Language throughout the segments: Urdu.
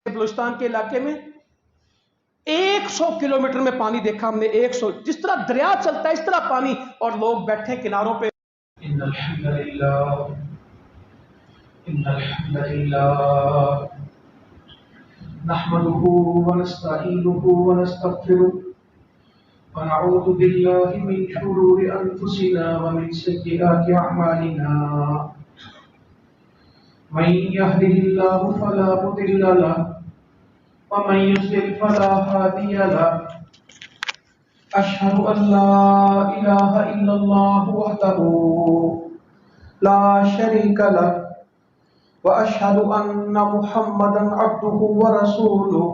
بلوچستان کے علاقے میں 100 کلومیٹر میں پانی دیکھا ہم نے، 100، جس طرح دریا چلتا ہے اس طرح پانی، اور لوگ بیٹھے کناروں پہ۔ ان الحمد للہ نحمده ونستعينه ونستغفره ونعوذ بالله من شرور انفسنا ومن سيئات اعمالنا، من يهده الله فلا مضل له ومن يضلل فلا هادي له، أشهد أن لا إله إلا الله وحده لا شريك له وأشهد أن محمدا عبده ورسوله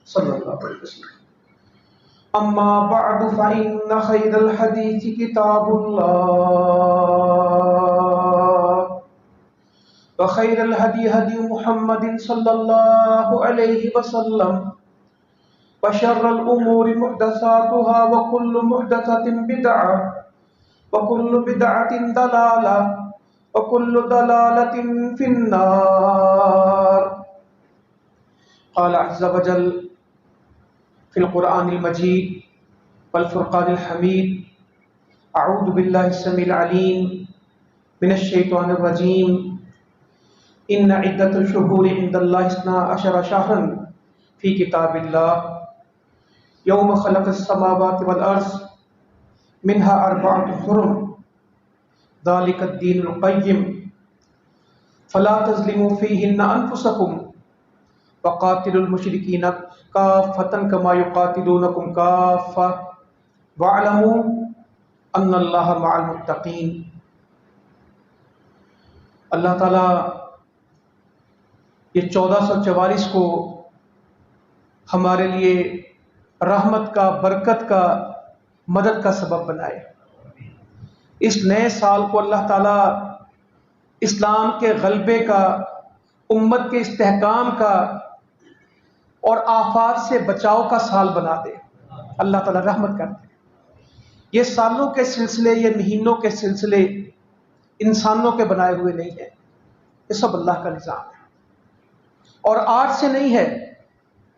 صلى الله عليه وسلم. أما بعد فإن خير الحديث كتاب الله وخير الهدي هدي محمد صلى الله عليه وسلم وشر الأمور محدثاتها وكل محدثة بدعة وكل بدعة ضلالة وكل ضلالة في النار. قال عز وجل في القرآن المجيد والفرقان الحميد: أعوذ بالله السميع العليم من الشيطان الرجيم. إن عدة الشهور عند الله 12 شهرا في كتاب الله يوم خلق السماوات والأرض منها 4 حرم ذلك الدين القيم فلا تظلموا فيهن أنفسكم وقاتلوا المشركين كافة كما يقاتلونكم كافة واعلموا أن الله مع المتقين. اللہ تعالیٰ یہ 1444 کو ہمارے لیے رحمت کا، برکت کا، مدد کا سبب بنائے. اس نئے سال کو اللہ تعالیٰ اسلام کے غلبے کا، امت کے استحکام کا اور آفات سے بچاؤ کا سال بنا دے. اللہ تعالیٰ رحمت کر دے. یہ سالوں کے سلسلے، یہ مہینوں کے سلسلے انسانوں کے بنائے ہوئے نہیں ہیں، یہ سب اللہ کا نظام ہے اور آج سے نہیں ہے.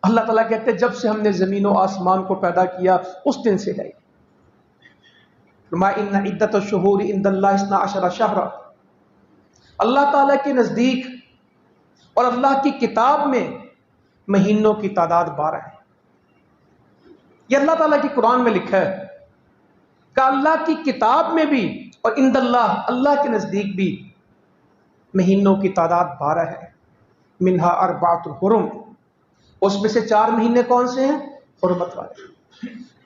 اللہ تعالیٰ کہتے ہیں جب سے ہم نے زمین و آسمان کو پیدا کیا اس دن سے ہے. ان عدت الشہور عند اللہ 12 شہرا، اللہ تعالیٰ کے نزدیک اور اللہ کی کتاب میں مہینوں کی تعداد 12 ہے. یہ اللہ تعالیٰ کی قرآن میں لکھا ہے کہ اللہ کی کتاب میں بھی اور عند اللہ، اللہ کے نزدیک بھی مہینوں کی تعداد 12 ہے. منہا 4 حرم، اس میں سے 4 مہینے کون سے ہیں؟ حرمت والے.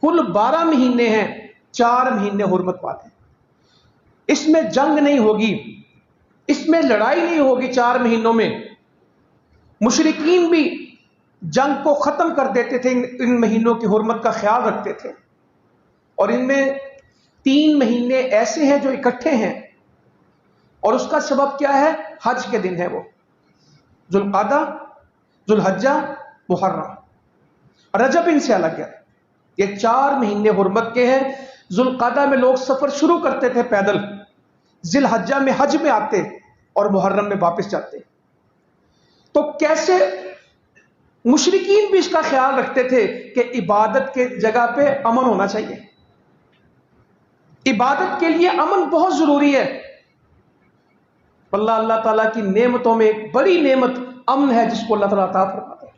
کل 12 مہینے ہیں، 4 مہینے حرمت والے. اس میں جنگ نہیں ہوگی، اس میں لڑائی نہیں ہوگی. 4 مہینوں میں مشرکین بھی جنگ کو ختم کر دیتے تھے، ان مہینوں کی حرمت کا خیال رکھتے تھے. اور ان میں 3 مہینے ایسے ہیں جو اکٹھے ہیں، اور اس کا سبب کیا ہے؟ حج کے دن ہے، وہ ذوالقعدہ، ذوالحجہ، محرم. رجب ان سے الگ ہے. یہ 4 مہینے حرمت کے ہیں. ذوالقعدہ میں لوگ سفر شروع کرتے تھے پیدل، ذوالحجہ میں حج میں آتے اور محرم میں واپس جاتے. تو کیسے مشرکین بھی اس کا خیال رکھتے تھے کہ عبادت کے جگہ پہ امن ہونا چاہیے. عبادت کے لیے امن بہت ضروری ہے. اللہ تعالیٰ کی نعمتوں میں ایک بڑی نعمت امن ہے جس کو اللہ تعالیٰ عطا فرماتا ہے.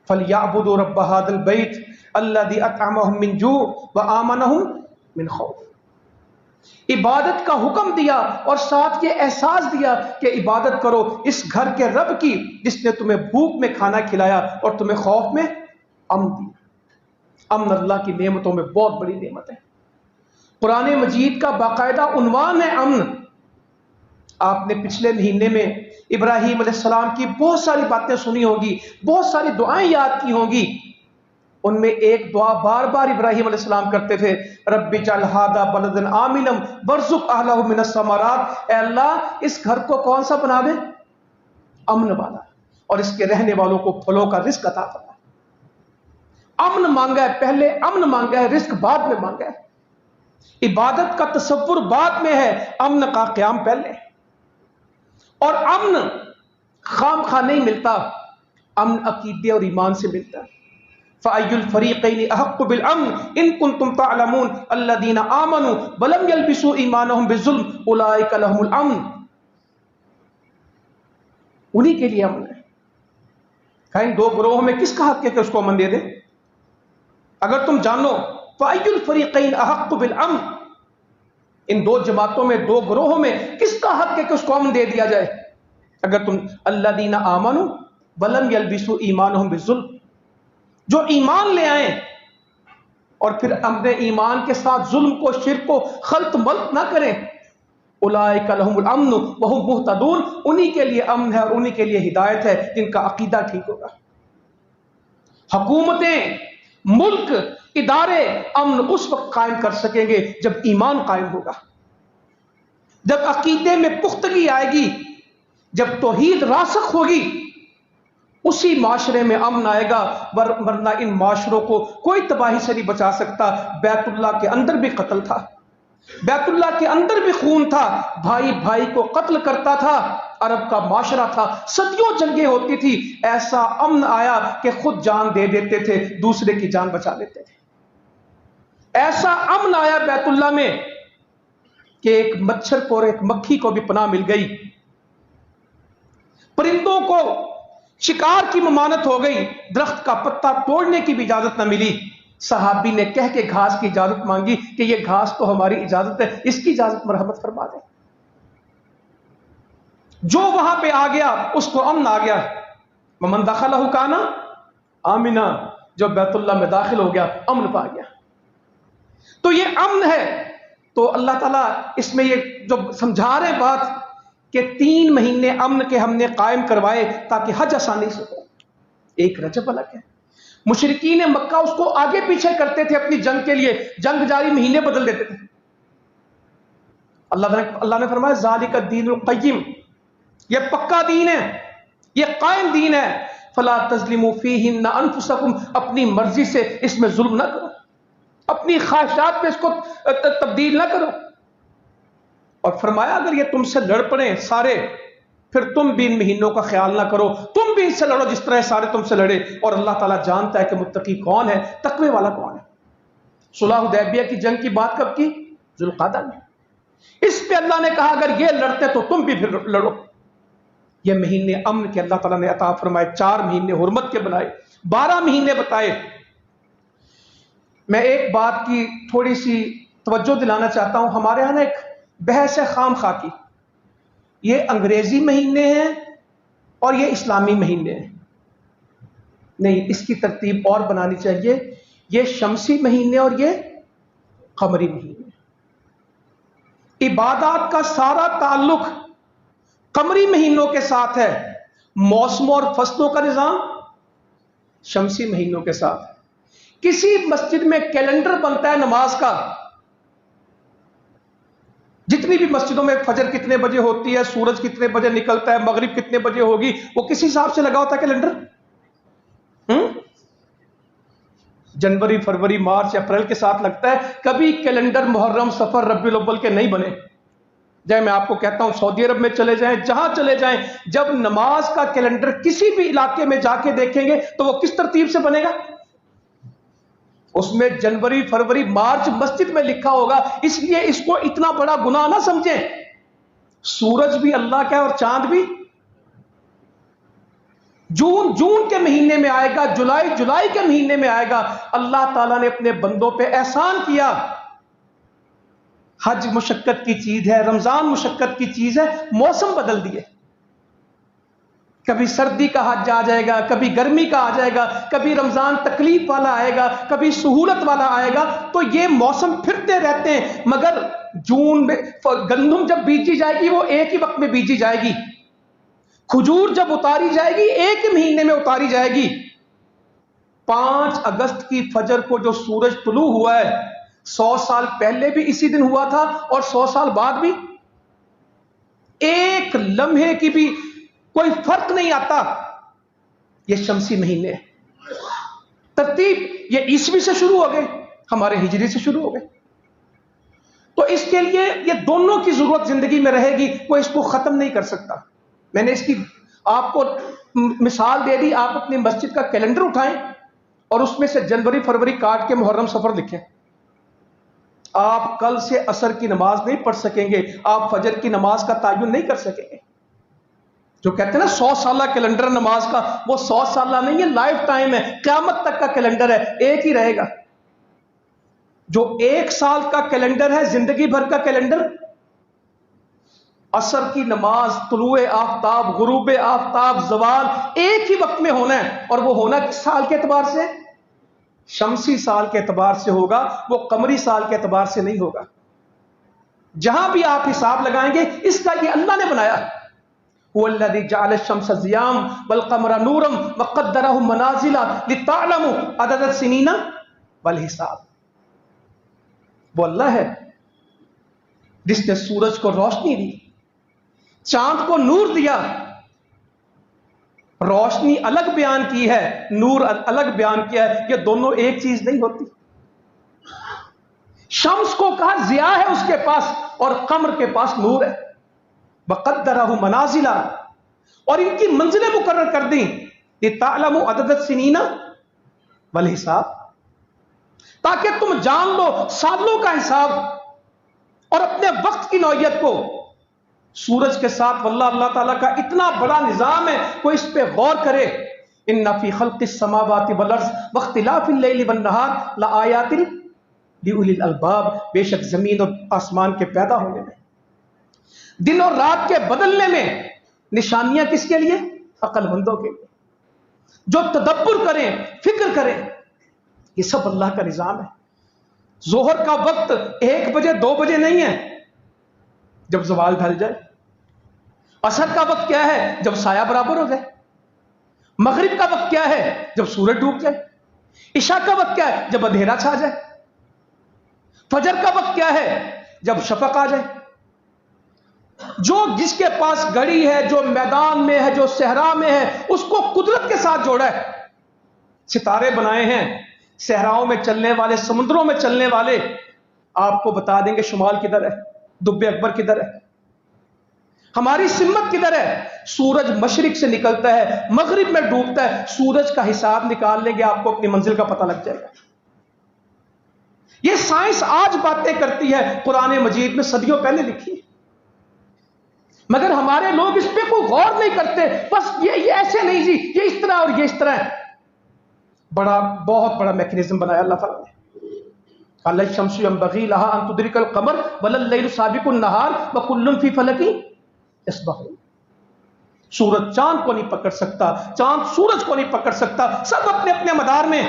فَلْيَعْبُدُوا رَبَّ هَذَا الْبَيْتِ الَّذِي أَطْعَمَهُم مِّن جُوعٍ وَآمَنَهُم مِّن خَوْفٍ. عبادت کا حکم دیا اور ساتھ یہ احساس دیا کہ عبادت کرو اس گھر کے رب کی جس نے تمہیں بھوک میں کھانا کھلایا اور تمہیں خوف میں امن دیا. امن اللہ کی نعمتوں میں بہت بڑی نعمت ہے. قرآن مجید کا باقاعدہ عنوان ہے امن. آپ نے پچھلے مہینے میں ابراہیم علیہ السلام کی بہت ساری باتیں سنی ہوگی، بہت ساری دعائیں یاد کی ہوں گی. ان میں ایک دعا بار بار ابراہیم علیہ السلام کرتے تھے: رب اجعل ھذا بلدا آمنا وارزق اہلہ من الثمرات. اے اللہ اس گھر کو کون سا بنا دے؟ امن والا، اور اس کے رہنے والوں کو پھلوں کا رزق عطا فرما. امن مانگا ہے پہلے، امن مانگا ہے، رزق بعد میں مانگا ہے. عبادت کا تصور بعد میں ہے، امن کا قیام پہلے. اور امن خام خواہ نہیں ملتا. امن عقیدے اور ایمان سے ملتا ہے. فَأَيُّ الْفَرِيقَيْنِ أَحَقُّ بِالْأَمْنِ إِن كُنتُمْ تَعْلَمُونَ الَّذِينَ آمَنُوا وَلَمْ يَلْبِسُوا إِيمَانَهُمْ بِالظُّلْمِ أُولَٰئِكَ لَهُمُ الْأَمْنُ. انہی کے لیے امن ہے. کہیں دو گروہوں میں کس کا حق ہے کہ اس کو امن دے دیں؟ اگر تم جانو فَأَيُّ الْفَرِيقَيْنِ أَحَقُّ بِالْأَمْنِ، ان دو جماعتوں میں، دو گروہوں میں کس کا حق ہے کہ اس کو امن دے دیا جائے؟ اگر تم الَّذِينَ آمَنُوا وَلَمْ يَلْبِسُوا إِيمَانَهُمْ بِالظُّلْمِ، جو ایمان لے آئیں اور پھر اپنے ایمان کے ساتھ ظلم کو، شرک کو خلط ملط نہ کریں، اولئک لہم الامن وہم مہتدون، انہی کے لیے امن ہے اور انہی کے لیے ہدایت ہے جن کا عقیدہ ٹھیک ہوگا. حکومتیں، ملک، ادارے امن اس وقت قائم کر سکیں گے جب ایمان قائم ہوگا، جب عقیدے میں پختگی آئے گی، جب توحید راسخ ہوگی، اسی معاشرے میں امن آئے گا. ورنہ ان معاشروں کو کوئی تباہی سے نہیں بچا سکتا. بیت اللہ کے اندر بھی قتل تھا، بیت اللہ کے اندر بھی خون تھا، بھائی بھائی کو قتل کرتا تھا. عرب کا معاشرہ تھا، صدیوں جنگیں ہوتی تھی. ایسا امن آیا کہ خود جان دے دیتے تھے، دوسرے کی جان بچا لیتے تھے. ایسا امن آیا بیت اللہ میں کہ ایک مچھر کو اور ایک مکھی کو بھی پناہ مل گئی. پرندوں کو شکار کی ممانعت ہو گئی، درخت کا پتا توڑنے کی بھی اجازت نہ ملی. صحابی نے کہہ کے گھاس کی اجازت مانگی کہ یہ گھاس تو ہماری اجازت ہے، اس کی اجازت مرحمت فرما دیں. جو وہاں پہ آ گیا اس کو امن آ گیا. ومن دخلہ کان آمنا، جو بیت اللہ میں داخل ہو گیا امن پا گیا. تو یہ امن ہے. تو اللہ تعالیٰ اس میں یہ جو سمجھا رہے بات کہ 3 مہینے امن کے ہم نے قائم کروائے تاکہ حج آسانی سے ہو. ایک رجب الگ ہے. مشرکین مکہ اس کو آگے پیچھے کرتے تھے اپنی جنگ کے لیے، جنگ جاری مہینے بدل دیتے تھے. اللہ نے فرمایا ذالک الدین القیم، یہ پکا دین ہے، یہ قائم دین ہے. فلا تظلموا فیہن انفسکم، اپنی مرضی سے اس میں ظلم نہ کرو، اپنی خواہشات پہ اس کو تبدیل نہ کرو. اور فرمایا اگر یہ تم سے لڑ پڑیں سارے، پھر تم بھی ان مہینوں کا خیال نہ کرو، تم بھی ان سے لڑو جس طرح سارے تم سے لڑے. اور اللہ تعالیٰ جانتا ہے کہ متقی کون ہے، تقوی والا کون ہے. صلح حدیبیہ کی جنگ کی بات کب کی؟ ذوالقعدہ میں. اس پہ اللہ نے کہا اگر یہ لڑتے تو تم بھی پھر لڑو. یہ مہینے امن کے اللہ تعالیٰ نے عطا فرمائے. 4 مہینے حرمت کے بنائے، 12 مہینے بتائے. میں ایک بات کی تھوڑی سی توجہ دلانا چاہتا ہوں. ہمارے ہاں ایک بحث ہے خام خواہ کی، یہ انگریزی مہینے ہیں اور یہ اسلامی مہینے ہیں. نہیں، اس کی ترتیب اور بنانی چاہیے. یہ شمسی مہینے اور یہ قمری مہینے. عبادات کا سارا تعلق قمری مہینوں کے ساتھ ہے، موسموں اور فصلوں کا نظام شمسی مہینوں کے ساتھ. کسی مسجد میں کیلنڈر بنتا ہے نماز کا، جتنی بھی مسجدوں میں فجر کتنے بجے ہوتی ہے، سورج کتنے بجے نکلتا ہے، مغرب کتنے بجے ہوگی، وہ کسی حساب سے لگا ہوتا ہے کیلنڈر. جنوری، فروری، مارچ، اپریل کے ساتھ لگتا ہے. کبھی کیلنڈر محرم، صفر، ربیع الاول کے نہیں بنے. جائے میں آپ کو کہتا ہوں سعودی عرب میں چلے جائیں، جہاں چلے جائیں، جب نماز کا کیلنڈر کسی بھی علاقے میں جا کے دیکھیں گے تو وہ کس ترتیب سے بنے گا؟ اس میں جنوری، فروری، مارچ مسجد میں لکھا ہوگا. اس لیے اس کو اتنا بڑا گناہ نہ سمجھیں. سورج بھی اللہ کا ہے اور چاند بھی. جون کے مہینے میں آئے گا، جولائی کے مہینے میں آئے گا. اللہ تعالیٰ نے اپنے بندوں پہ احسان کیا. حج مشقت کی چیز ہے، رمضان مشقت کی چیز ہے، موسم بدل دیے. کبھی سردی کا حج آ جائے گا، کبھی گرمی کا آ جائے گا، کبھی رمضان تکلیف والا آئے گا، کبھی سہولت والا آئے گا. تو یہ موسم پھرتے رہتے ہیں. مگر جون میں گندم جب بیجی جائے گی وہ ایک ہی وقت میں بیجی جائے گی. کھجور جب اتاری جائے گی ایک ہی مہینے میں اتاری جائے گی. 5 اگست کی فجر کو جو سورج طلوع ہوا ہے، 100 سال پہلے بھی اسی دن ہوا تھا اور 100 سال بعد بھی. ایک لمحے کی بھی کوئی فرق نہیں آتا. یہ شمسی مہینے ترتیب یہ عیسوی سے شروع ہو گئے، ہمارے ہجری سے شروع ہو گئے. تو اس کے لیے یہ دونوں کی ضرورت زندگی میں رہے گی، کوئی اس کو ختم نہیں کر سکتا. میں نے اس کی آپ کو مثال دے دی، آپ اپنی مسجد کا کیلنڈر اٹھائیں اور اس میں سے جنوری فروری کاٹ کے محرم سفر لکھیں. آپ کل سے عصر کی نماز نہیں پڑھ سکیں گے، آپ فجر کی نماز کا تعین نہیں کر سکیں گے. جو کہتے ہیں نا 100 سالہ کیلنڈر نماز کا، وہ 100 سالہ نہیں ہے، لائف ٹائم ہے، قیامت تک کا کیلنڈر ہے، ایک ہی رہے گا. جو 1 سال کا کیلنڈر ہے، زندگی بھر کا کیلنڈر، عصر کی نماز، طلوع آفتاب، غروب آفتاب، زوال ایک ہی وقت میں ہونا ہے. اور وہ ہونا کس سال کے اعتبار سے؟ شمسی سال کے اعتبار سے ہوگا، وہ قمری سال کے اعتبار سے نہیں ہوگا. جہاں بھی آپ حساب لگائیں گے اس کا یہ اللہ نے بنایا. هو الذي جعل الشمس ضياء والقمر نورا وقدره منازل لتعلموا عدد السنين والحساب. وہ اللہ ہے جس نے سورج کو روشنی دی، چاند کو نور دیا. روشنی الگ بیان کی ہے، نور الگ بیان کیا ہے، یہ دونوں ایک چیز نہیں ہوتی. شمس کو کہا ضیاء ہے اس کے پاس اور قمر کے پاس نور ہے. وَقَدَّرَهُ مَنَازِلَ، اور ان کی منزلیں مقرر کر دیں. لِتَعْلَمُوا عَدَدَ السِّنِينَ وَالْحِسَابَ، تاکہ تم جان لو سالوں کا حساب اور اپنے وقت کی نوعیت کو. سورج کے ساتھ واللہ اللہ تعالیٰ کا اتنا بڑا نظام ہے، کوئی اس پہ غور کرے. ان فی خلق السماوات والارض واختلاف اللیل والنہار لآیات لأولی الالباب، بے شک زمین اور آسمان کے پیدا ہونے میں، دن اور رات کے بدلنے میں نشانیاں کس کے لیے؟ عقل مندوں کے لیے، جو تدبر کریں، فکر کریں. یہ سب اللہ کا نظام ہے. ظہر کا وقت 1 بجے 2 بجے نہیں ہے جب زوال ڈھل جائے. عصر کا وقت کیا ہے؟ جب سایہ برابر ہو جائے. مغرب کا وقت کیا ہے؟ جب سورج ڈوب جائے. عشاء کا وقت کیا ہے؟ جب اندھیرا چھا جائے. فجر کا وقت کیا ہے؟ جب شفق آ جائے. جو جس کے پاس گھڑی ہے، جو میدان میں ہے، جو صحرا میں ہے، اس کو قدرت کے ساتھ جوڑا ہے. ستارے بنائے ہیں، صحراؤں میں چلنے والے، سمندروں میں چلنے والے. آپ کو بتا دیں گے شمال کدھر ہے، دب اکبر کدھر ہے، ہماری سمت کدھر ہے. سورج مشرق سے نکلتا ہے، مغرب میں ڈوبتا ہے. سورج کا حساب نکال لیں گے، آپ کو اپنی منزل کا پتہ لگ جائے گا. یہ سائنس آج باتیں کرتی ہے، قرآن مجید میں صدیوں پہلے لکھی، مگر ہمارے لوگ اس پہ کوئی غور نہیں کرتے. بس یہ ایسے نہیں جی، یہ اس طرح اور یہ اس طرح ہے. بہت بڑا میکینزم بنایا اللہ تعالیٰ نے. الشمس ينبغي لها ان تدرك القمر ولا الليل سابق النهار وكل في فلك يسبحون. سورج چاند کو نہیں پکڑ سکتا، چاند سورج کو نہیں پکڑ سکتا، سب اپنے اپنے مدار میں.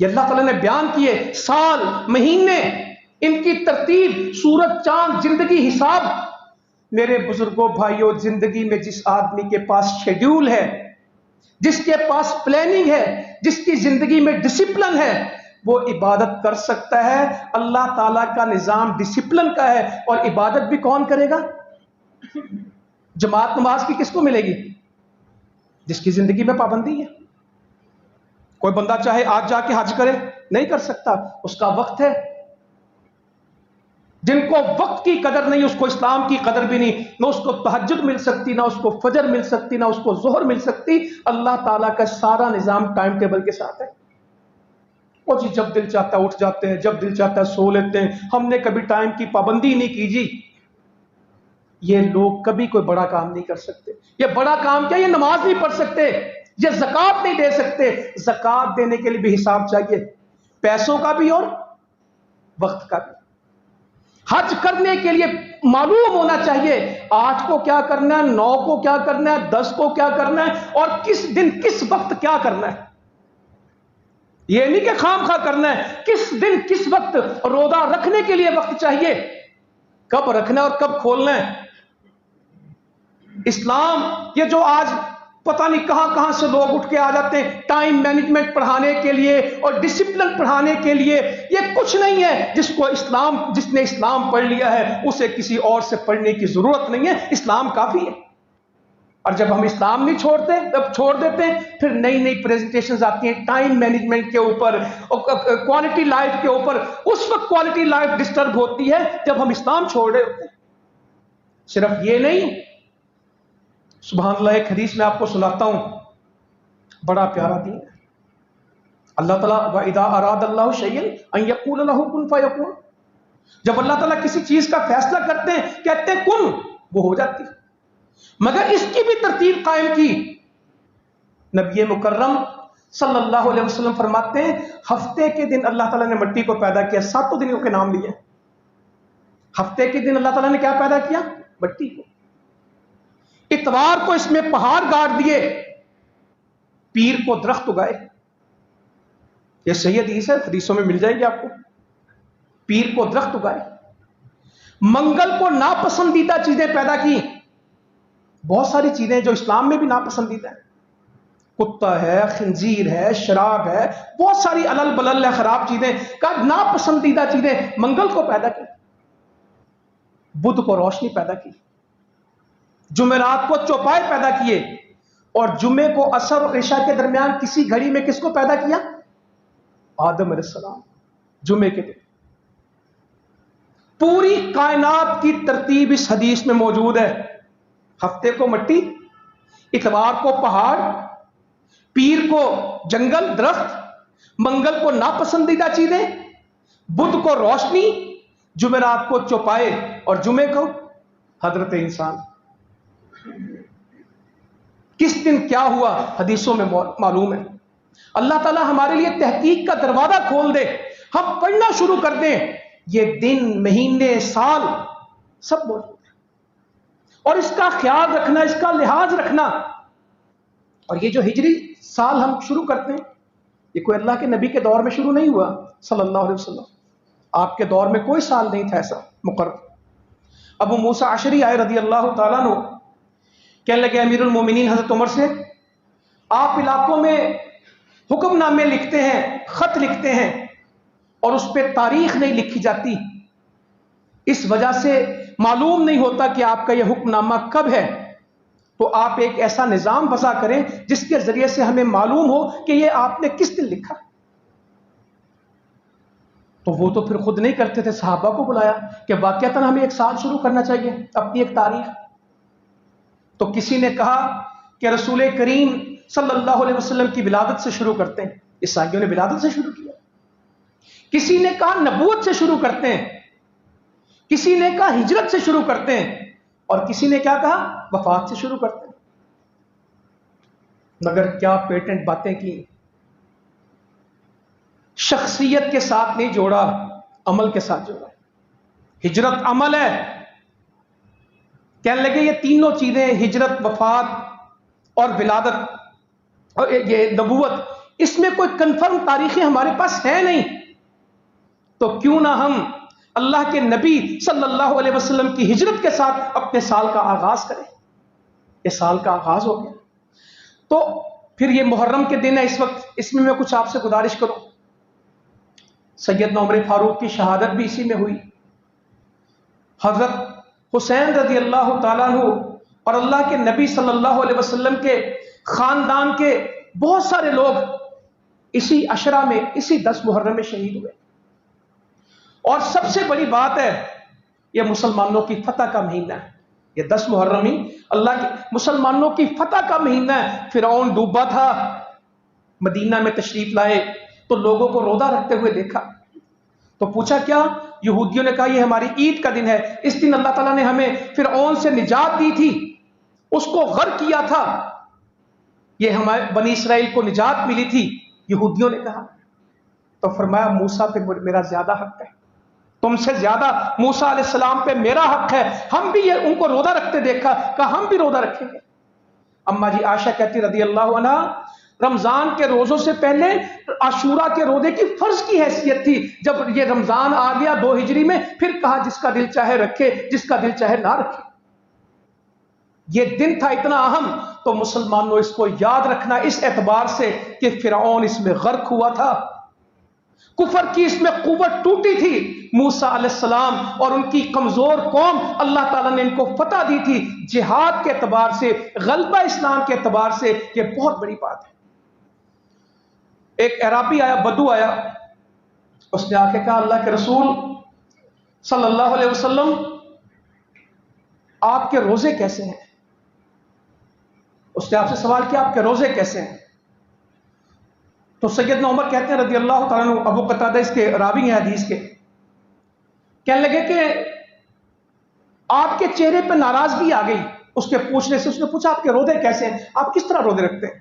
یہ اللہ تعالیٰ نے بیان کیے سال، مہینے، ان کی ترتیب، سورج، چاند، زندگی، حساب. میرے بزرگوں بھائیوں، زندگی میں جس آدمی کے پاس شیڈیول ہے، جس کے پاس پلاننگ ہے، جس کی زندگی میں ڈسپلن ہے، وہ عبادت کر سکتا ہے. اللہ تعالیٰ کا نظام ڈسپلن کا ہے. اور عبادت بھی کون کرے گا؟ جماعت نماز کی کس کو ملے گی؟ جس کی زندگی میں پابندی ہے. کوئی بندہ چاہے آج جا کے حج کرے، نہیں کر سکتا، اس کا وقت ہے. جن کو وقت کی قدر نہیں، اس کو اسلام کی قدر بھی نہیں. نہ اس کو تہجد مل سکتی، نہ اس کو فجر مل سکتی، نہ اس کو ظہر مل سکتی. اللہ تعالیٰ کا سارا نظام ٹائم ٹیبل کے ساتھ ہے. وہ جی جب دل چاہتا ہے اٹھ جاتے ہیں، جب دل چاہتا ہے سو لیتے ہیں. ہم نے کبھی ٹائم کی پابندی نہیں کی جی. یہ لوگ کبھی کوئی بڑا کام نہیں کر سکتے. یہ بڑا کام کیا؟ یہ نماز نہیں پڑھ سکتے، یہ زکوٰۃ نہیں دے سکتے. زکوٰۃ دینے کے لیے بھی حساب چاہیے، پیسوں کا بھی اور وقت کا بھی. حج کرنے کے لیے معلوم ہونا چاہیے 8 کو کیا کرنا ہے، 9 کو کیا کرنا ہے، 10 کو کیا کرنا ہے، اور کس دن کس وقت کیا کرنا ہے. یہ نہیں کہ خام خواہ کرنا ہے. کس دن کس وقت روزہ رکھنے کے لیے وقت چاہیے، کب رکھنا ہے اور کب کھولنا ہے. اسلام یہ جو آج پتہ نہیں کہاں سے لوگ اٹھ کے آ جاتے ہیں ٹائم مینجمنٹ پڑھانے کے لیے اور ڈسپلن پڑھانے کے لیے، یہ کچھ نہیں ہے. جس نے اسلام پڑھ لیا ہے اسے کسی اور سے پڑھنے کی ضرورت نہیں ہے. اسلام کافی ہے. اور جب ہم اسلام نہیں چھوڑتے، جب چھوڑ دیتے ہیں، پھر نئی پریزنٹیشنز آتی ہیں ٹائم مینجمنٹ کے اوپر، کوالٹی لائف کے اوپر. اس وقت کوالٹی لائف ڈسٹرب ہوتی ہے جب ہم اسلام چھوڑ رہے ہوتے ہیں. صرف یہ نہیں، سبحان اللہ، ایک حدیث میں آپ کو سناتا ہوں، بڑا پیارا دین ہے۔ اللہ تعالیٰ وَإِذَا أَرَادَ اللَّهُ شَيْئًا أَن يَقُولَ لَهُ كُن فَيَكُونُ، جب اللہ تعالیٰ کسی چیز کا فیصلہ کرتے ہیں، کہتے ہیں کن، وہ ہو جاتی ہے۔ مگر اس کی بھی ترتیب قائم کی۔ نبی مکرم صلی اللہ علیہ وسلم فرماتے ہیں ہفتے کے دن اللہ تعالیٰ نے مٹی کو پیدا کیا، 7 دنوں کے نام لیے۔ ہفتے کے دن اللہ تعالیٰ نے کیا پیدا کیا؟ مٹی کو۔ اتوار کو اس میں پہاڑ گاڑ دیے، پیر کو درخت اگائے۔ یہ صحیح حدیث ہے، حدیثوں میں مل جائے گی آپ کو۔ پیر کو درخت اگائے۔ منگل کو ناپسندیدہ چیزیں پیدا کی، بہت ساری چیزیں جو اسلام میں بھی ناپسندیدہ ہیں، کتا ہے، خنزیر ہے، شراب ہے، بہت ساری علل بلل ہے خراب چیزیں کا ناپسندیدہ چیزیں منگل کو پیدا کی۔ بدھ کو روشنی پیدا کی، جمعرات کو چوپائے پیدا کیے، اور جمعے کو عصر اور عشاء کے درمیان کسی گھڑی میں کس کو پیدا کیا؟ آدم علیہ السلام، جمعے کے دن۔ پوری کائنات کی ترتیب اس حدیث میں موجود ہے۔ ہفتے کو مٹی، اتوار کو پہاڑ، پیر کو جنگل درخت، منگل کو ناپسندیدہ چیزیں، بدھ کو روشنی، جمعرات کو چوپائے، اور جمعے کو حضرت انسان۔ کس دن کیا ہوا حدیثوں میں معلوم ہے۔ اللہ تعالیٰ ہمارے لیے تحقیق کا دروازہ کھول دے، ہم پڑھنا شروع کر دیں، یہ دن، مہینے، سال سب موجود ہے، اور اس کا خیال رکھنا، اس کا لحاظ رکھنا۔ اور یہ جو ہجری سال ہم شروع کرتے ہیں، یہ کوئی اللہ کے نبی کے دور میں شروع نہیں ہوا صلی اللہ علیہ وسلم، آپ کے دور میں کوئی سال نہیں تھا ایسا مقرر۔ ابو موسیٰ اشعری آئے رضی اللہ تعالیٰ عنہ، کہنے لگے امیر المومنین حضرت عمر سے، آپ علاقوں میں حکم نامے لکھتے ہیں، خط لکھتے ہیں، اور اس پہ تاریخ نہیں لکھی جاتی، اس وجہ سے معلوم نہیں ہوتا کہ آپ کا یہ حکم نامہ کب ہے، تو آپ ایک ایسا نظام وضع کریں جس کے ذریعے سے ہمیں معلوم ہو کہ یہ آپ نے کس دن لکھا۔ تو وہ تو پھر خود نہیں کرتے تھے، صحابہ کو بلایا کہ واقعتاً ہمیں ایک سال شروع کرنا چاہیے، اپنی ایک تاریخ۔ تو کسی نے کہا کہ رسول کریم صلی اللہ علیہ وسلم کی ولادت سے شروع کرتے ہیں، عیسائیوں نے ولادت سے شروع کیا۔ کسی نے کہا نبوت سے شروع کرتے ہیں، کسی نے کہا ہجرت سے شروع کرتے ہیں، اور کسی نے کیا کہا وفات سے شروع کرتے ہیں۔ مگر کیا پیٹنٹ باتیں کی، شخصیت کے ساتھ نہیں جوڑا، عمل کے ساتھ جوڑا۔ ہجرت عمل ہے، کہنے لگے یہ تینوں چیزیں، ہجرت، وفات اور ولادت اور یہ نبوت، اس میں کوئی کنفرم تاریخیں ہمارے پاس ہیں نہیں، تو کیوں نہ ہم اللہ کے نبی صلی اللہ علیہ وسلم کی ہجرت کے ساتھ اپنے سال کا آغاز کریں۔ یہ سال کا آغاز ہو گیا۔ تو پھر یہ محرم کے دن ہے اس وقت، اس میں کچھ آپ سے گزارش کروں۔ سیدنا عمر فاروق کی شہادت بھی اسی میں ہوئی۔ حضرت حسین رضی اللہ تعالیٰ عنہ اور اللہ کے نبی صلی اللہ علیہ وسلم کے خاندان کے بہت سارے لوگ اسی عشرہ میں، اسی 10 محرم میں شہید ہوئے۔ اور سب سے بڑی بات ہے، یہ مسلمانوں کی فتح کا مہینہ ہے۔ یہ 10 محرم ہی اللہ کے مسلمانوں کی فتح کا مہینہ ہے۔ فرعون ڈوبا تھا، مدینہ میں تشریف لائے تو لوگوں کو روزہ رکھتے ہوئے دیکھا، تو پوچھا کیا؟ یہودیوں نے کہا یہ ہماری عید کا دن ہے، اس دن اللہ تعالیٰ نے ہمیں فرعون سے نجات دی تھی، اس کو غرق کیا تھا، یہ ہمارے بنی اسرائیل کو نجات ملی تھی۔ یہودیوں نے کہا، تو فرمایا موسیٰ پہ میرا زیادہ حق ہے، تم سے زیادہ موسیٰ علیہ السلام پہ میرا حق ہے۔ ہم بھی یہ ان کو روزہ رکھتے دیکھا، کہا ہم بھی روزہ رکھیں گے۔ اما جی عائشہ کہتی رضی اللہ عنہ، رمضان کے روزوں سے پہلے عاشورہ کے روزے کی فرض کی حیثیت تھی، جب یہ رمضان آ گیا 2 ہجری میں، پھر کہا جس کا دل چاہے رکھے، جس کا دل چاہے نہ رکھے۔ یہ دن تھا اتنا اہم، تو مسلمانوں اس کو یاد رکھنا اس اعتبار سے کہ فرعون اس میں غرق ہوا تھا، کفر کی اس میں قوت ٹوٹی تھی، موسیٰ علیہ السلام اور ان کی کمزور قوم، اللہ تعالیٰ نے ان کو فتح دی تھی۔ جہاد کے اعتبار سے، غلبہ اسلام کے اعتبار سے یہ بہت بڑی بات ہے۔ ایک اعرابی آیا، بدو آیا، اس نے آ کے کہا اللہ کے رسول صلی اللہ علیہ وسلم آپ کے روزے کیسے ہیں؟ اس نے آپ سے سوال کیا آپ کے روزے کیسے ہیں؟ تو سیدنا عمر کہتے ہیں رضی اللہ تعالیٰ عنہ، ابو قتادہ اس کے راوی ہیں حدیث کے، کہنے لگے کہ آپ کے چہرے پہ ناراضگی آ گئی اس کے پوچھنے سے۔ اس نے پوچھا آپ کے روزے کیسے ہیں، آپ کس طرح روزے رکھتے ہیں؟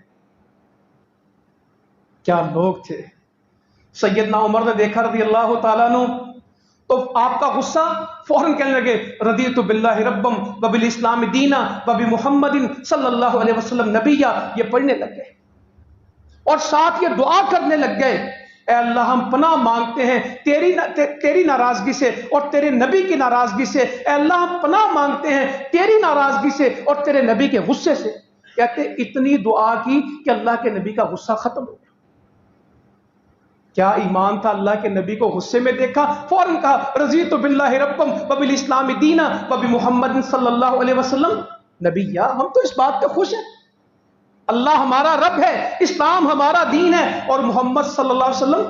کیا لوگ تھے! سیدنا عمر نے دیکھا رضی اللہ تعالیٰ عنہ تو آپ کا غصہ، فوراً کہنے لگے رضیت باللہ ربم وبالاسلام دینا وبمحمد صلی اللہ علیہ وسلم نبیہ، یہ پڑھنے لگ گئے اور ساتھ یہ دعا کرنے لگ گئے، اے اللہ ہم پناہ مانگتے ہیں تیری ناراضگی سے اور تیرے نبی کی ناراضگی سے، اے اللہ ہم پناہ مانگتے ہیں تیری ناراضگی سے اور تیرے نبی کے غصے سے۔ کہتے اتنی دعا کی کہ اللہ کے نبی کا غصہ ختم ہو گیا۔ کیا ایمان تھا! اللہ کے نبی کو غصے میں دیکھا، فوراً کہا رضیت باللہ ربم وبالاسلام دینا وبمحمد صلی اللہ علیہ وسلم نبیہ۔ ہم تو اس بات پہ خوش ہیں، اللہ ہمارا رب ہے، اسلام ہمارا دین ہے اور محمد صلی اللہ علیہ وسلم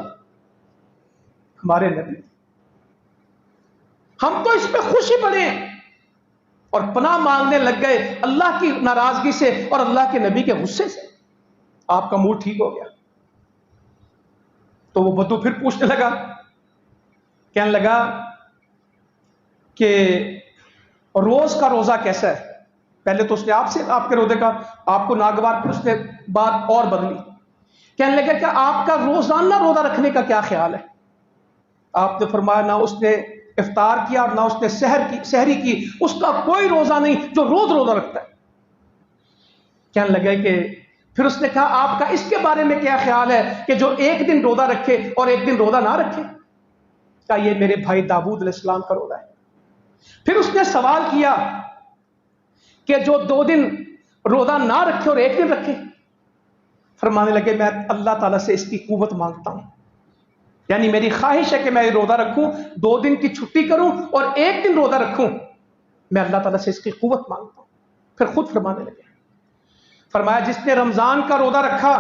ہمارے نبی، ہم تو اس پہ خوشی پڑے ہیں، اور پناہ مانگنے لگ گئے اللہ کی ناراضگی سے اور اللہ کے نبی کے غصے سے۔ آپ کا موڈ ٹھیک ہو گیا تو وہ بدو پھر پوچھنے لگا، کہنے لگا کہ روز کا روزہ کیسا ہے؟ پہلے تو اس نے آپ کے روزے کا آپ کو ناگوار، پھر اس نے بات اور بدلی، کہنے لگا کہ آپ کا روزانہ روزہ رکھنے کا کیا خیال ہے؟ آپ نے فرمایا نہ اس نے افطار کیا اور نہ اس نے سحری کی، اس کا کوئی روزہ نہیں جو روز روزہ رکھتا ہے۔ کہنے لگا کہ پھر اس نے کہا آپ کا اس کے بارے میں کیا خیال ہے کہ جو ایک دن روزہ رکھے اور ایک دن روزہ نہ رکھے؟ کہا یہ میرے بھائی داؤد علیہ السلام کا روزہ ہے۔ پھر اس نے سوال کیا کہ جو 2 دن روزہ نہ رکھے اور ایک دن رکھے؟ فرمانے لگے میں اللہ تعالیٰ سے اس کی قوت مانگتا ہوں، یعنی میری خواہش ہے کہ میں روزہ رکھوں، 2 دن کی چھٹی کروں اور ایک دن روزہ رکھوں، میں اللہ تعالیٰ سے اس کی قوت مانگتا ہوں۔ پھر خود فرمانے لگے، فرمایا جس نے رمضان کا روزہ رکھا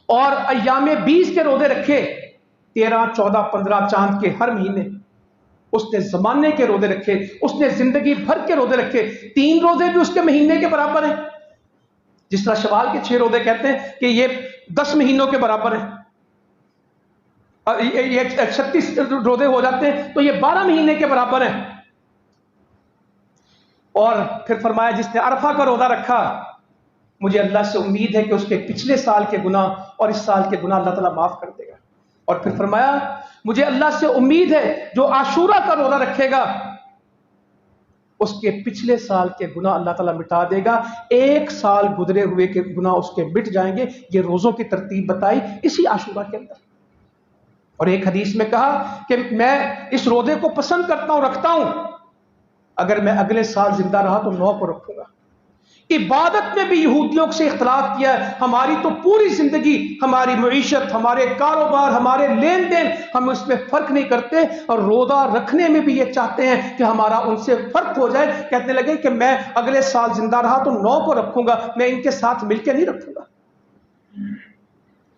اور ایام 20 کے روزے رکھے، 13 14 15 چاند کے ہر مہینے، اس نے زمانے کے روزے رکھے، اس نے زندگی بھر کے روزے رکھے، 3 روزے بھی اس کے مہینے کے برابر ہیں، جس طرح شوال کے 6 روزے کہتے ہیں کہ یہ 10 مہینوں کے برابر ہیں، یہ 36 روزے ہو جاتے ہیں تو یہ 12 مہینے کے برابر ہیں۔ اور پھر فرمایا جس نے عرفہ کا روزہ رکھا، مجھے اللہ سے امید ہے کہ اس کے پچھلے سال کے گناہ اور اس سال کے گناہ اللہ تعالیٰ معاف کر دے گا۔ اور پھر فرمایا مجھے اللہ سے امید ہے جو عاشورہ کا روزہ رکھے گا اس کے پچھلے سال کے گناہ اللہ تعالیٰ مٹا دے گا، 1 سال گزرے ہوئے کے گناہ اس کے مٹ جائیں گے۔ یہ روزوں کی ترتیب بتائی اسی عاشورہ کے اندر۔ اور ایک حدیث میں کہا کہ میں اس روزے کو پسند کرتا ہوں، رکھتا ہوں، اگر میں اگلے سال زندہ رہا تو 9 کو رکھوں گا۔ عبادت میں بھی یہودیوں سے اختلاف کیا ہے، ہماری تو پوری زندگی، ہماری معیشت، ہمارے کاروبار، ہمارے لین دین، ہم اس میں فرق نہیں کرتے، اور روزہ رکھنے میں بھی یہ چاہتے ہیں کہ ہمارا ان سے فرق ہو جائے۔ کہنے لگے کہ میں اگلے سال زندہ رہا تو 9 کو رکھوں گا، میں ان کے ساتھ مل کے نہیں رکھوں گا۔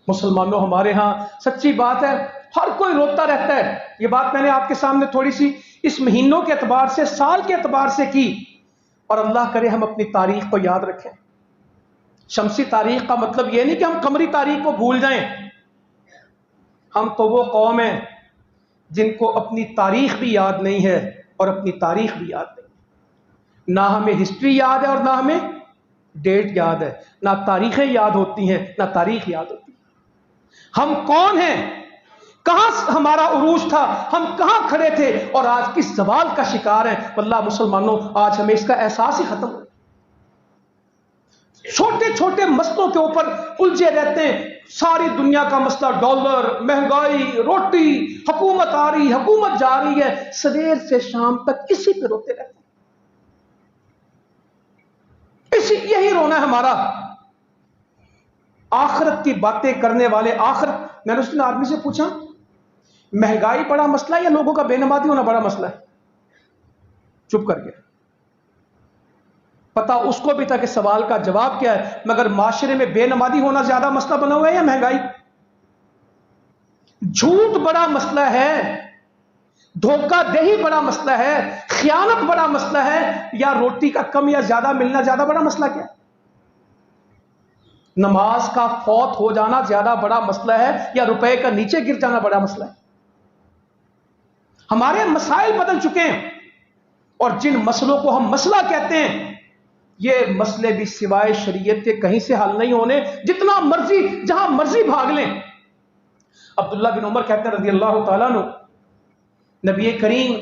مسلمانوں ہمارے ہاں سچی بات ہے ہر کوئی روتا رہتا ہے، یہ بات میں نے آپ کے سامنے تھوڑی سی اس مہینوں کے اعتبار سے، سال کے اعتبار سے کی، اور اللہ کرے ہم اپنی تاریخ کو یاد رکھیں۔ شمسی تاریخ کا مطلب یہ نہیں کہ ہم قمری تاریخ کو بھول جائیں، ہم تو وہ قوم ہیں جن کو اپنی تاریخ بھی یاد نہیں ہے اور اپنی تاریخ بھی یاد نہیں، نہ ہمیں ہسٹری یاد ہے اور نہ ہمیں ڈیٹ یاد ہے، نہ تاریخیں یاد ہوتی ہیں نہ تاریخ یاد ہوتی ہے۔ ہم کون ہیں، کہاں ہمارا عروج تھا، ہم کہاں کھڑے تھے، اور آج کس زوال کا شکار ہیں۔ واللہ مسلمانوں آج ہمیں اس کا احساس ہی ختم ہو، چھوٹے چھوٹے مسئلوں کے اوپر الجھے رہتے ہیں۔ ساری دنیا کا مسئلہ ڈالر، مہنگائی، روٹی، حکومت آ رہی، حکومت جا رہی ہے، سویر سے شام تک اسی پہ روتے رہتے ہیں، یہی رونا ہے ہمارا۔ آخرت کی باتیں کرنے والے، آخرت، میں نے اس دن آدمی سے پوچھا مہنگائی بڑا مسئلہ ہے یا لوگوں کا بے نمازی ہونا بڑا مسئلہ ہے؟ چپ کر گیا۔ پتا اس کو بھی تھا کہ سوال کا جواب کیا ہے، مگر معاشرے میں بے نمازی ہونا زیادہ مسئلہ بنا ہوا ہے یا مہنگائی؟ جھوٹ بڑا مسئلہ ہے، دھوکہ دہی بڑا مسئلہ ہے، خیانت بڑا مسئلہ ہے، یا روٹی کا کم یا زیادہ ملنا زیادہ بڑا مسئلہ کیا ہے؟ نماز کا فوت ہو جانا زیادہ بڑا مسئلہ ہے یا روپے کا نیچے گر جانا بڑا مسئلہ ہے؟ ہمارے مسائل بدل چکے ہیں، اور جن مسئلوں کو ہم مسئلہ کہتے ہیں، یہ مسئلے بھی سوائے شریعت کے کہیں سے حل نہیں ہونے، جتنا مرضی جہاں مرضی بھاگ لیں۔ عبداللہ بن عمر کہتے ہیں رضی اللہ تعالیٰ عنہ، نبی کریم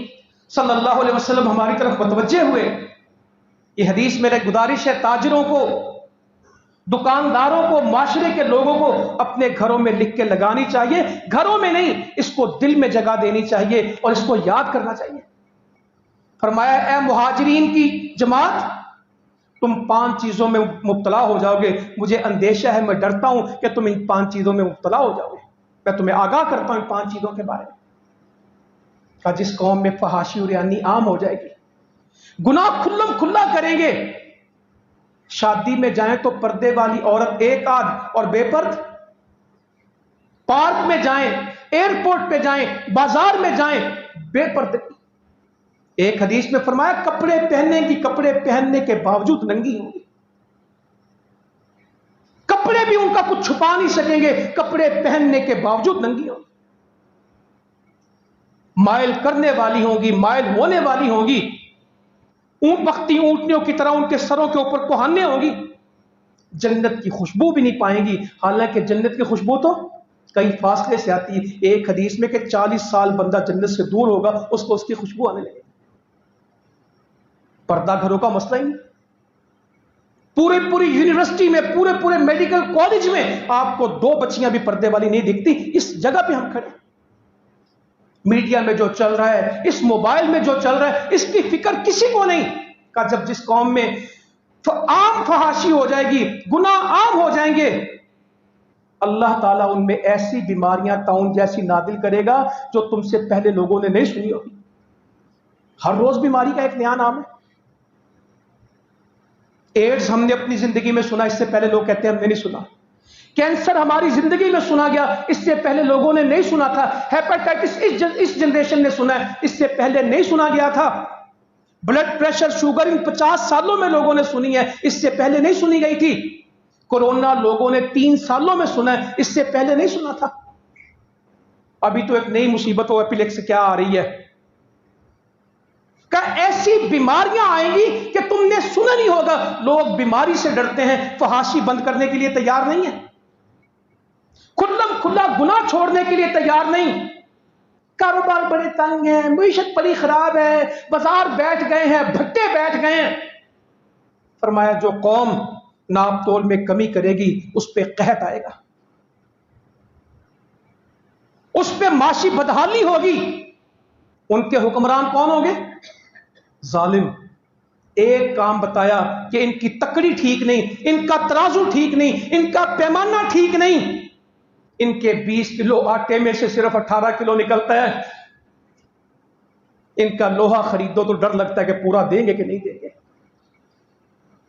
صلی اللہ علیہ وسلم ہماری طرف متوجہ ہوئے، یہ حدیث میرے گزارش ہے تاجروں کو، دکانداروں کو، معاشرے کے لوگوں کو اپنے گھروں میں لکھ کے لگانی چاہیے، گھروں میں نہیں، اس کو دل میں جگہ دینی چاہیے اور اس کو یاد کرنا چاہیے۔ فرمایا اے مہاجرین کی جماعت، تم 5 چیزوں میں مبتلا ہو جاؤ گے، مجھے اندیشہ ہے، میں ڈرتا ہوں کہ تم ان 5 چیزوں میں مبتلا ہو جاؤ گے، میں تمہیں آگاہ کرتا ہوں ان 5 چیزوں کے بارے میں۔ کہ جس قوم میں فحاشی اور ریانی عام ہو جائے گی، گناہ کھلم کھلا کریں گے، شادی میں جائیں تو پردے والی عورت ایک آدھ اور بے پرد، پارک میں جائیں، ایئرپورٹ پہ جائیں، بازار میں جائیں، بے پردے۔ ایک حدیث میں فرمایا کپڑے پہننے کی، کپڑے پہننے کے باوجود ننگی ہوں گی، کپڑے بھی ان کا کچھ چھپا نہیں سکیں گے، کپڑے پہننے کے باوجود ننگی ہوں گی، مائل کرنے والی ہوں گی، مائل ہونے والی ہوں گی، اونٹ بختی اونٹنیوں کی طرح ان کے سروں کے اوپر کوہانے ہوں گی، جنت کی خوشبو بھی نہیں پائیں گی، حالانکہ جنت کی خوشبو تو کئی فاصلے سے آتی ہے۔ ایک حدیث میں کہ 40 سال بندہ جنت سے دور ہوگا، اس کو اس کی خوشبو آنے لگے۔ پردہ گھروں کا مسئلہ ہی نہیں، پوری یونیورسٹی میں، پورے میڈیکل کالج میں آپ کو 2 بچیاں بھی پردے والی نہیں دکھتی۔ اس جگہ پہ ہم کھڑے، میڈیا میں جو چل رہا ہے، اس موبائل میں جو چل رہا ہے، اس کی فکر کسی کو نہیں کہ جب جس قوم میں عام فحاشی ہو جائے گی، گناہ عام ہو جائیں گے، اللہ تعالیٰ ان میں ایسی بیماریاں طاعون جیسی نازل کرے گا جو تم سے پہلے لوگوں نے نہیں سنی ہوگی۔ ہر روز بیماری کا ایک نیا نام ہے۔ ایڈز ہم نے اپنی زندگی میں سنا، اس سے پہلے لوگ کہتے ہیں ہم نے نہیں سنا۔ کینسر ہماری زندگی میں سنا گیا، اس سے پہلے لوگوں نے نہیں سنا تھا۔ ہیپاٹائٹس اس جنریشن نے سنا ہے، اس سے پہلے نہیں سنا گیا تھا۔ بلڈ پریشر، شوگر ان 50 سالوں میں لوگوں نے سنی ہے، اس سے پہلے نہیں سنی گئی تھی۔ کورونا لوگوں نے 3 سالوں میں سنا ہے، اس سے پہلے نہیں سنا تھا۔ ابھی تو ایک نئی مصیبت ایپیلیکس کیا آ رہی ہے کہ ایسی بیماریاں آئیں گی کہ تم نے سنا نہیں ہوگا۔ لوگ بیماری سے ڈرتے ہیں، فحاشی بند کرنے کے لیے تیار نہیں ہیں، کھلم کھلا گناہ چھوڑنے کے لیے تیار نہیں۔ کاروبار بڑے تنگ ہیں، معیشت بڑی خراب ہے، بازار بیٹھ گئے ہیں، بھٹے بیٹھ گئے ہیں۔ فرمایا جو قوم ناپ تول میں کمی کرے گی اس پہ قحط آئے گا، اس پہ معاشی بدحالی ہوگی۔ ان کے حکمران کون ہوں گے؟ ظالم۔ ایک کام بتایا کہ ان کی تکڑی ٹھیک نہیں، ان کا ترازو ٹھیک نہیں، ان کا پیمانہ ٹھیک نہیں، ان کے 20 کلو آٹے میں سے صرف 18 کلو نکلتا ہے۔ ان کا لوہا خریدو تو ڈر لگتا ہے کہ پورا دیں گے کہ نہیں دیں گے،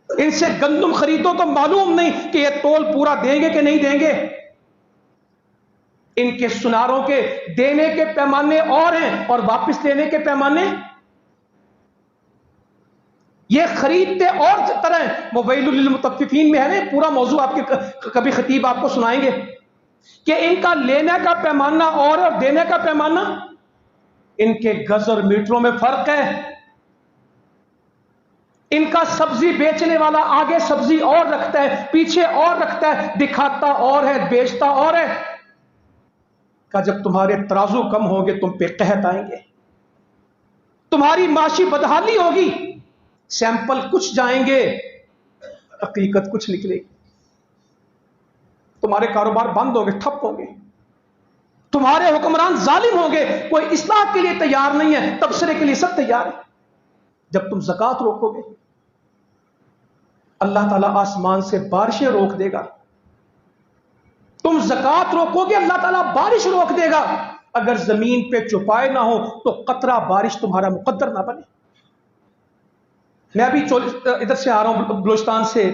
ان سے گندم خریدو تو معلوم نہیں کہ یہ تول پورا دیں گے کہ نہیں دیں گے۔ ان کے سناروں کے دینے کے پیمانے اور ہیں اور واپس لینے کے پیمانے، یہ خریدتے اور طرح ہیں۔ وَوَيْلٌ لِّلْمُطَفِّفِينَ میں ہے نا پورا موضوع، آپ کے کبھی خطیب آپ کو سنائیں گے کہ ان کا لینے کا پیمانہ اور دینے کا پیمانہ، ان کے گز اور میٹروں میں فرق ہے۔ ان کا سبزی بیچنے والا آگے سبزی اور رکھتا ہے، پیچھے اور رکھتا ہے، دکھاتا اور ہے، بیچتا اور ہے۔ کہ جب تمہارے ترازو کم ہوں گے تم پہ قحط آئیں گے، تمہاری معاشی بدحالی ہوگی، سیمپل کچھ جائیں گے، حقیقت کچھ نکلے گی، تمہارے کاروبار بند ہوں گے، ٹھپ ہوں گے، تمہارے حکمران ظالم ہوں گے، کوئی اصلاح کے لیے تیار نہیں ہے، تبصرے کے لیے سب تیار ہے۔ جب تم زکوٰۃ روکو گے اللہ تعالیٰ آسمان سے بارشیں روک دے گا، تم زکوٰۃ روکو گے اللہ تعالیٰ بارش روک دے گا۔ اگر زمین پہ چوپائے نہ ہو تو قطرہ بارش تمہارا مقدر نہ بنے۔ میں ابھی ادھر سے آ رہا ہوں، بلوچستان سے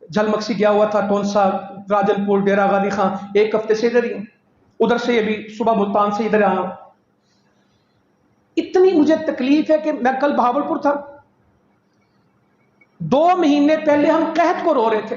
جھلمکسی گیا ہوا تھا، ٹونسا، راجن پور، ڈیرہ غازی خان، 1 ہفتے سے ادھر ہی ہوں، ادھر سے ابھی صبح ملتان سے ادھر آیا ہوں۔ اتنی مجھے تکلیف ہے کہ میں کل بہاولپور تھا، 2 مہینے پہلے ہم قحط کو رو رہے تھے،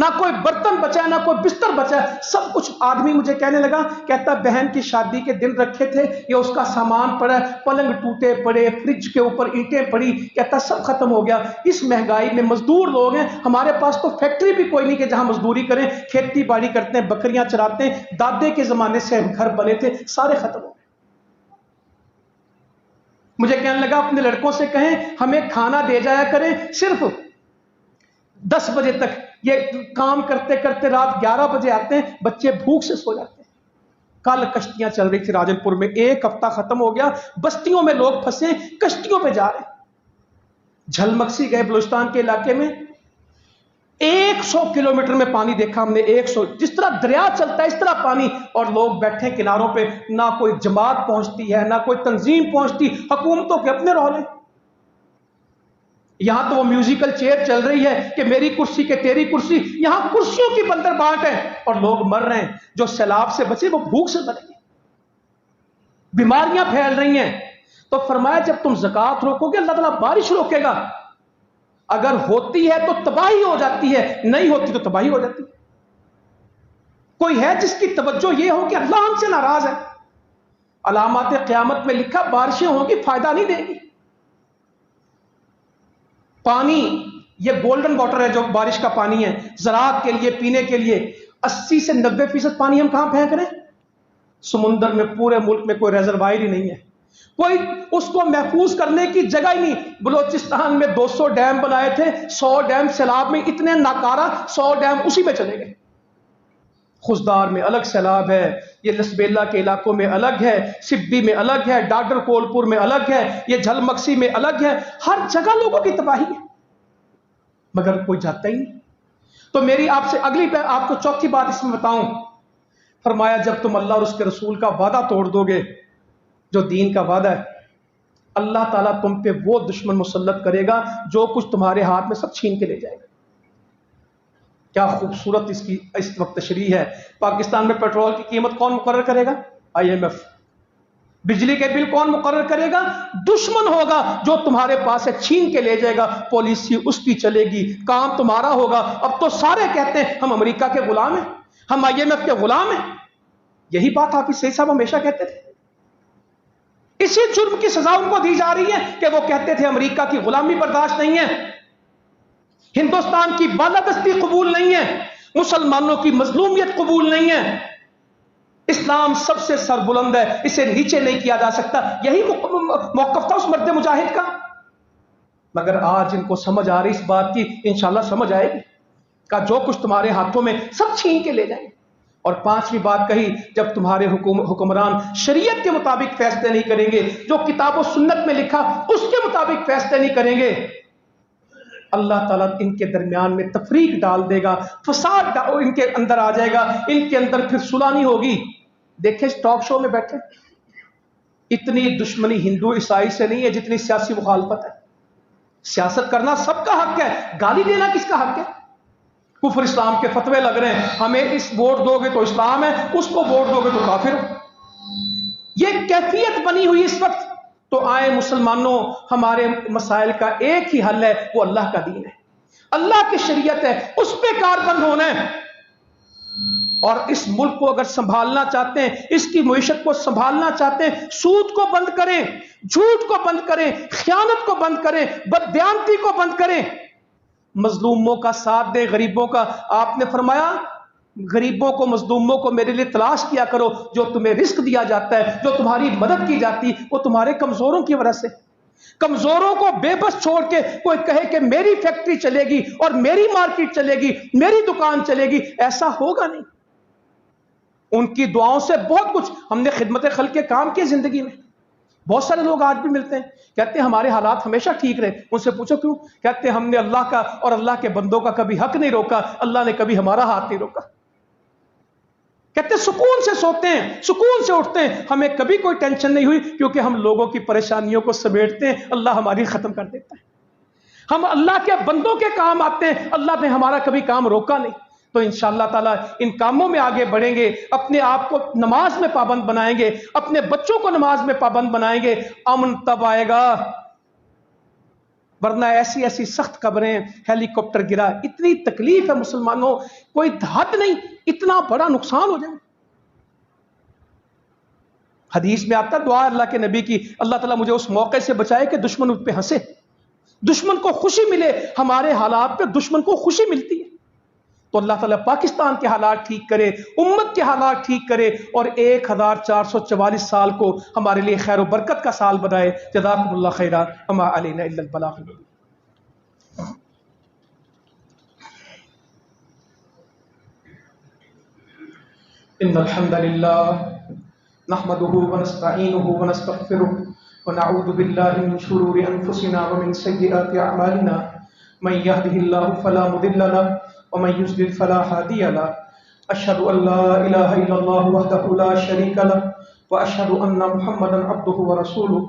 نہ کوئی برتن بچا ہے، نہ کوئی بستر بچا ہے، سب کچھ۔ آدمی مجھے کہنے لگا، کہتا بہن کی شادی کے دن رکھے تھے، یہ اس کا سامان پڑا، پلنگ ٹوٹے پڑے، فریج کے اوپر اینٹیں پڑی، کہتا سب ختم ہو گیا۔ اس مہنگائی میں مزدور لوگ ہیں، ہمارے پاس تو فیکٹری بھی کوئی نہیں کہ جہاں مزدوری کریں، کھیتی باڑی کرتے ہیں، بکریاں چراتے ہیں، دادے کے زمانے سے گھر بنے تھے، سارے ختم ہو گئے۔ مجھے کہنے لگا اپنے لڑکوں سے کہیں ہمیں کھانا دے جایا کریں، صرف 10 بجے تک، یہ کام کرتے کرتے رات 11 بجے آتے ہیں، بچے بھوک سے سو جاتے ہیں۔ کل کشتیاں چل رہی تھی راجن پور میں، ایک ہفتہ ختم ہو گیا، بستیوں میں لوگ پھنسے، کشتیوں پہ جا رہے ہیں۔ جھلمکسی گئے بلوچستان کے علاقے میں، 100 کلومیٹر میں پانی دیکھا ہم نے، 100، جس طرح دریا چلتا ہے اس طرح پانی، اور لوگ بیٹھے کناروں پہ، نہ کوئی جماعت پہنچتی ہے، نہ کوئی تنظیم پہنچتی، حکومتوں کے اپنے رولے۔ یہاں تو وہ میوزیکل چیئر چل رہی ہے کہ میری کرسی کہ تیری کرسی، یہاں کرسیوں کی بندر بانٹ ہے، اور لوگ مر رہے ہیں۔ جو سیلاب سے بچے وہ بھوک سے مریں گے، بیماریاں پھیل رہی ہیں۔ تو فرمایا جب تم زکات روکو گے اللہ تعالیٰ بارش روکے گا، اگر ہوتی ہے تو تباہی ہو جاتی ہے، نہیں ہوتی تو تباہی ہو جاتی ہے۔ کوئی ہے جس کی توجہ یہ ہو کہ اللہ ہم سے ناراض ہے؟ علامات قیامت میں لکھا بارشیں ہوں گی، فائدہ نہیں دیں گی۔ پانی، یہ گولڈن واٹر ہے جو بارش کا پانی ہے، زراعت کے لیے، پینے کے لیے، 80 سے 90% پانی ہم کہاں پھینک رہے ہیں؟ سمندر میں۔ پورے ملک میں کوئی ریزروائر ہی نہیں ہے، کوئی اس کو محفوظ کرنے کی جگہ ہی نہیں۔ بلوچستان میں 200 ڈیم بنائے تھے، 100 ڈیم سیلاب میں اتنے ناکارہ، 100 ڈیم اسی میں چلے گئے۔ خزدار میں الگ سیلاب ہے، یہ لسبیلا کے علاقوں میں الگ ہے، سبی میں الگ ہے، ڈاڈر کولپور میں الگ ہے، یہ جھلمکسی میں الگ ہے، ہر جگہ لوگوں کی تباہی ہے، مگر کوئی جاتا ہی نہیں۔ تو میری آپ سے اگلی آپ کو چوتھی بات اس میں بتاؤں، فرمایا جب تم اللہ اور اس کے رسول کا وعدہ توڑ دو گے، جو دین کا وعدہ ہے، اللہ تعالیٰ تم پہ وہ دشمن مسلط کرے گا جو کچھ تمہارے ہاتھ میں سب چھین کے لے جائے گا۔ کیا خوبصورت اس کی اس وقت تشریح ہے۔ پاکستان میں پیٹرول کی قیمت کون مقرر کرے گا؟ IMF۔ بجلی کے بل کون مقرر کرے گا؟ دشمن ہوگا جو تمہارے پاس سے چھین کے لے جائے گا، پالیسی اس کی چلے گی، کام تمہارا ہوگا۔ اب تو سارے کہتے ہیں ہم امریکہ کے غلام ہیں، ہم IMF کے غلام ہیں۔ یہی بات حافظ سعید صاحب ہمیشہ کہتے تھے، اسی جرم کی سزا ان کو دی جا رہی ہے کہ وہ کہتے تھے امریکہ کی غلامی برداشت نہیں ہے، ہندوستان کی بالادستی قبول نہیں ہے، مسلمانوں کی مظلومیت قبول نہیں ہے، اسلام سب سے سربلند ہے، اسے نیچے نہیں کیا جا سکتا۔ یہی موقف تھا اس مرد مجاہد کا، مگر آج ان کو سمجھ آ رہی اس بات کی، انشاءاللہ سمجھ آئے گی، کہ جو کچھ تمہارے ہاتھوں میں سب چھین کے لے جائیں۔ اور پانچویں بات کہی، جب تمہارے حکمران شریعت کے مطابق فیصلے نہیں کریں گے، جو کتاب و سنت میں لکھا اس کے مطابق فیصلے نہیں کریں گے، اللہ تعالیٰ ان کے درمیان میں تفریق ڈال دے گا، فساد ان کے اندر آ جائے گا، ان کے اندر پھر صلح نہیں ہوگی۔ دیکھیں اس ٹاک شو میں بیٹھے، اتنی دشمنی ہندو عیسائی سے نہیں ہے جتنی سیاسی مخالفت ہے۔ سیاست کرنا سب کا حق ہے، گالی دینا کس کا حق ہے؟ کفر اسلام کے فتوے لگ رہے ہیں، ہمیں اس ووٹ دو گے تو اسلام ہے، اس کو ووٹ دو گے تو کافر ہو۔ یہ کیفیت بنی ہوئی اس وقت۔ تو آئے مسلمانوں، ہمارے مسائل کا ایک ہی حل ہے، وہ اللہ کا دین ہے، اللہ کی شریعت ہے، اس پہ کاربند ہونا ہے۔ اور اس ملک کو اگر سنبھالنا چاہتے ہیں، اس کی معیشت کو سنبھالنا چاہتے ہیں، سود کو بند کریں، جھوٹ کو بند کریں، خیانت کو بند کریں، بددیانتی کو بند کریں، مظلوموں کا ساتھ دیں، غریبوں کا۔ آپ نے فرمایا غریبوں کو، مظلوموں کو میرے لیے تلاش کیا کرو، جو تمہیں رزق دیا جاتا ہے، جو تمہاری مدد کی جاتی، وہ تمہارے کمزوروں کی وجہ سے۔ کمزوروں کو بے بس چھوڑ کے کوئی کہے کہ میری فیکٹری چلے گی اور میری مارکیٹ چلے گی، میری دکان چلے گی، ایسا ہوگا نہیں۔ ان کی دعاؤں سے بہت کچھ ہم نے خدمت خلق کے کام کیے زندگی میں۔ بہت سارے لوگ آج بھی ملتے ہیں، کہتے ہیں ہمارے حالات ہمیشہ ٹھیک رہے، ان سے پوچھو کیوں؟ کہتے ہیں ہم نے اللہ کا اور اللہ کے بندوں کا کبھی حق نہیں روکا، اللہ نے کبھی ہمارا ہاتھ نہیں روکا۔ کہتے ہیں سکون سے سوتے ہیں، سکون سے اٹھتے ہیں، ہمیں کبھی کوئی ٹینشن نہیں ہوئی، کیونکہ ہم لوگوں کی پریشانیوں کو سمیٹتے ہیں، اللہ ہماری ختم کر دیتا ہے۔ ہم اللہ کے بندوں کے کام آتے ہیں، اللہ نے ہمارا کبھی کام روکا نہیں۔ تو انشاءاللہ تعالیٰ ان کاموں میں آگے بڑھیں گے، اپنے آپ کو نماز میں پابند بنائیں گے، اپنے بچوں کو نماز میں پابند بنائیں گے، امن تب آئے گا ورنہ ایسی ایسی سخت قبریں، ہیلی کاپٹر گرا، اتنی تکلیف ہے مسلمانوں، کوئی حد نہیں، اتنا بڑا نقصان ہو جائے۔ حدیث میں آتا دعا اللہ کے نبی کی، اللہ تعالیٰ مجھے اس موقع سے بچائے کہ دشمن مجھ پہ ہنسے، دشمن کو خوشی ملے، ہمارے حالات پہ دشمن کو خوشی ملتی ہے۔ تو اللہ تعالیٰ پاکستان کے حالات ٹھیک کرے، امت کے حالات ٹھیک کرے، اور 1444 سال کو ہمارے لیے خیر و برکت کا سال بنائے۔ جزاکم اللہ خیرا، وما علینا الا البلاغ۔ ان الحمد للہ نحمده ونستعینه ونستغفره ونعوذ باللہ من شرور انفسنا ومن سیئات اعمالنا، من يهده الله فلا مضل له ومن يضلل فلا هادي له، اشهد ان لا اله الا الله وحده لا شريك له واشهد ان محمدا عبده ورسوله،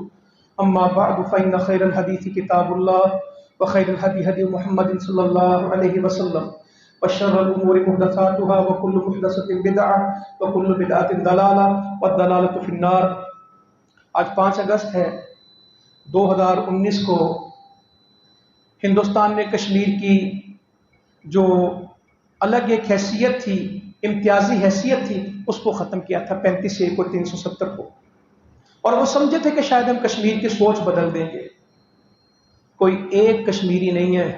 اما بعد فان خير الحديث كتاب الله وخير الهدي هدي محمد صلى الله عليه وسلم، وشر الامور محدثاتها وكل محدثة بدعة وكل بدعة ضلالة والضلالة في النار۔ آج 5 اگست ہے 2019 کو ہندوستان نے کشمیر کی جو الگ ایک حیثیت تھی، امتیازی حیثیت تھی، اس کو ختم کیا تھا 35/1 کو 370 کو، اور وہ سمجھے تھے کہ شاید ہم کشمیر کی سوچ بدل دیں گے۔ کوئی ایک کشمیری نہیں ہے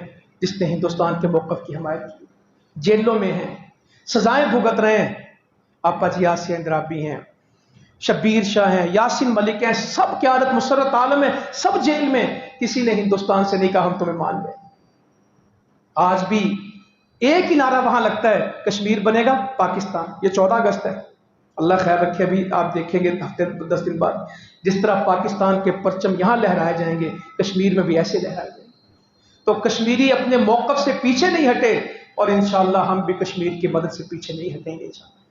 جس نے ہندوستان کے موقف کی حمایت کی، جیلوں میں ہیں، سزائیں بھگت رہے ہیں، آپا جی آسیہ اندرابی ہیں، شبیر شاہ ہیں، یاسین ملک ہیں، سب قیادت مسرت عالم ہے، سب جیل میں، کسی نے ہندوستان سے نہیں کہا ہم تمہیں مان لیں۔ آج بھی ایک ہی نعرہ وہاں لگتا ہے، کشمیر بنے گا پاکستان۔ یہ 14 اگست ہے، اللہ خیر رکھے، ابھی آپ دیکھیں گے ہفتے 10 دن بعد جس طرح پاکستان کے پرچم یہاں لہرائے جائیں گے، کشمیر میں بھی ایسے لہرائے جائیں گے۔ تو کشمیری اپنے موقف سے پیچھے نہیں ہٹے، اور انشاءاللہ ہم بھی کشمیر کی مدد سے پیچھے نہیں ہٹیں گے انشاءاللہ۔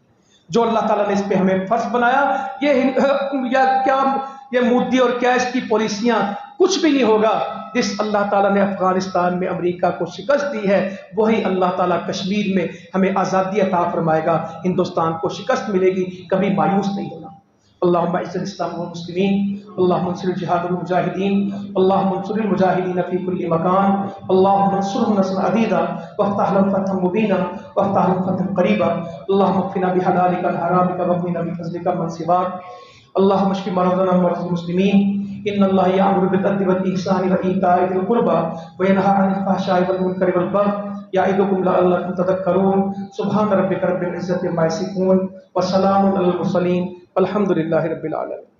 جو اللہ تعالیٰ نے اس پہ ہمیں فرض بنایا، یہ مودی اور کیا اس کی پالیسیاں، کچھ بھی نہیں ہوگا۔ جس اللہ تعالیٰ نے افغانستان میں امریکہ کو شکست دی ہے، وہی اللہ تعالیٰ کشمیر میں ہمیں آزادی عطا فرمائے گا، ہندوستان کو شکست ملے گی، کبھی مایوس نہیں ہونا۔ اللہم اعز الاسلام والمسلمین، اللہم انصر الجہاد والمجاہدین، اللہم انصر المجاہدین فی کل مکان، اللہم انصرهم نصرا عزیزا وافتح لهم فتحا مبینا وافتح لهم فتحا قریبا، اللہم اکفنا بحلالک عن حرامک واغننا بفضلک عمن سواک، اللہم اشف مرضانا ومرضى المسلمین، ان اللہ یأمر بالعدل والإحسان وإیتاء ذی القربى وینہی عن الفحشاء والمنکر والبغی یعظکم لعلکم تذکرون۔ سبحان ربک رب العزة عما یصفون وسلام علی المرسلین والحمد للہ رب العالمین۔